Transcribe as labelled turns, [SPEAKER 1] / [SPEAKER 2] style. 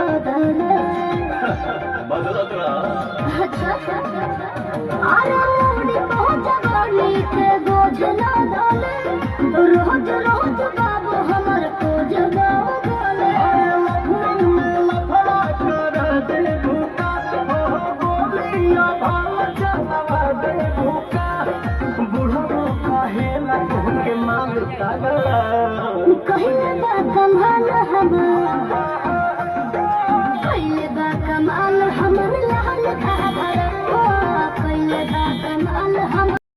[SPEAKER 1] बदले
[SPEAKER 2] बदलत रहा।
[SPEAKER 1] अरे मुड़ी बहुत जवानी के बोझ ना डाले रोज रोज बाबू हमर को जगाओ डाले
[SPEAKER 2] लफड़ा कर दे भूखा हो गोलियां भाल चलवा दे भूखा बुढ़ो काहे ना के मांगता
[SPEAKER 1] कहीं ना संभाल हम